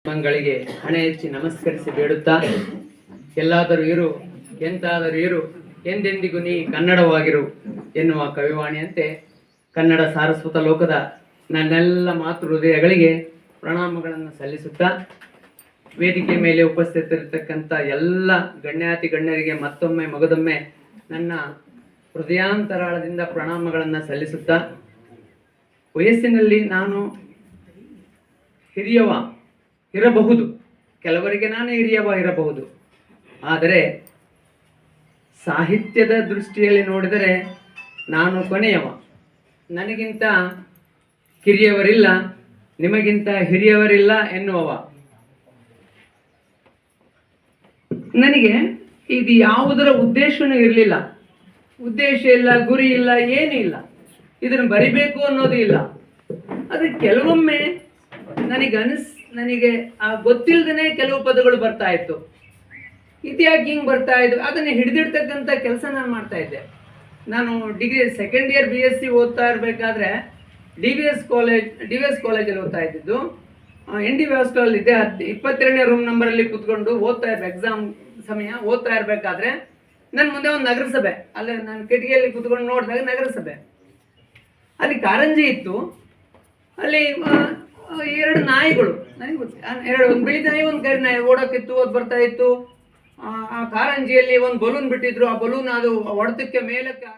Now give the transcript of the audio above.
ಮಂಗಳಿಗೆ ಹಣೆ ಹೆಚ್ಚಿ ನಮಸ್ಕರಿಸಿ ಬೇಡುತ್ತಾ, ಎಲ್ಲಾದರೂ ಇರು ಎಂತಾದರೂ ಇರು ಎಂದೆಂದಿಗೂ ನೀ ಕನ್ನಡವಾಗಿರು ಎನ್ನುವ ಕವಿವಾಣಿಯಂತೆ ಕನ್ನಡ ಸಾರಸ್ವತ ಲೋಕದ ನನ್ನೆಲ್ಲ ಮಾತೃ ಹೃದಯಗಳಿಗೆ ಪ್ರಣಾಮಗಳನ್ನು ಸಲ್ಲಿಸುತ್ತಾ, ವೇದಿಕೆ ಮೇಲೆ ಉಪಸ್ಥಿತರಿರ್ತಕ್ಕಂಥ ಎಲ್ಲ ಗಣ್ಯಾತಿ ಗಣ್ಯರಿಗೆ ಮತ್ತೊಮ್ಮೆ ಮಗದೊಮ್ಮೆ ನನ್ನ ಹೃದಯಾಂತರಾಳದಿಂದ ಪ್ರಣಾಮಗಳನ್ನು ಸಲ್ಲಿಸುತ್ತಾ, ವಯಸ್ಸಿನಲ್ಲಿ ನಾನು ಹಿರಿಯವ ಇರಬಹುದು, ಕೆಲವರಿಗೆ ನಾನು ಹಿರಿಯವ ಇರಬಹುದು, ಆದರೆ ಸಾಹಿತ್ಯದ ದೃಷ್ಟಿಯಲ್ಲಿ ನೋಡಿದರೆ ನಾನು ಕೊನೆಯವ. ನನಗಿಂತ ಕಿರಿಯವರಿಲ್ಲ, ನಿಮಗಿಂತ ಹಿರಿಯವರಿಲ್ಲ ಎನ್ನುವವ. ನನಗೆ ಇದು ಯಾವುದರ ಉದ್ದೇಶವೂ ಇರಲಿಲ್ಲ, ಉದ್ದೇಶ ಇಲ್ಲ, ಗುರಿ ಇಲ್ಲ, ಏನೂ ಇಲ್ಲ, ಇದನ್ನು ಬರಿಬೇಕು ಅನ್ನೋದು ಇಲ್ಲ. ಆದರೆ ಕೆಲವೊಮ್ಮೆ ನನಗೆ ಗೊತ್ತಿಲ್ಲದೇ ಕೆಲವು ಪದಗಳು ಬರ್ತಾ ಇತ್ತು. ಇದ್ಯಾಕೆ ಹಿಂಗೆ ಬರ್ತಾ ಇದ್ದು, ಅದನ್ನು ಹಿಡಿದಿಡ್ತಕ್ಕಂಥ ಕೆಲಸ ನಾನು ಮಾಡ್ತಾ ಇದ್ದೆ. ನಾನು ಡಿಗ್ರಿ ಸೆಕೆಂಡ್ ಇಯರ್ BSc ಓದ್ತಾ ಇರಬೇಕಾದ್ರೆ ಡಿ ವಿ ಎಸ್ ಕಾಲೇಜಲ್ಲಿ ಓದ್ತಾ ಇದ್ದಿದ್ದು. NDV ಹಾಸ್ಟೆಲಲ್ಲಿದ್ದೆ. 22ನೇ ರೂಮ್ ನಂಬರಲ್ಲಿ ಕೂತ್ಕೊಂಡು ಓದ್ತಾ ಇರ್ಬೇಕು, ಎಕ್ಸಾಮ್ ಸಮಯ ಓದ್ತಾ ಇರಬೇಕಾದ್ರೆ ನನ್ನ ಮುಂದೆ ಒಂದು ನಗರಸಭೆ, ಅಲ್ಲೇ ನಾನು ಕಿಟಕಿಯಲ್ಲಿ ಕೂತ್ಕೊಂಡು ನೋಡಿದಾಗ ನಗರಸಭೆ, ಅಲ್ಲಿ ಕಾರಂಜಿ ಇತ್ತು. ಅಲ್ಲಿ ಎರಡು ನಾಯಿಗಳು, ನನಗೆ ಒಂದು ಬಿಳಿ ನಾಯಿ, ಒಂದು ಕರಿ ನಾಯಿ ಓಡೋಕ್ಕಿತ್ತು, ಅದು ಬರ್ತಾ ಇತ್ತು. ಆ ಕಾರಂಜಿಯಲ್ಲಿ ಒಂದು ಬಲೂನ್ ಬಿಟ್ಟಿದ್ರು, ಆ ಬಲೂನ್ ಅದು ಹೊಡೆತಕ್ಕೆ ಮೇಲಕ್ಕೆ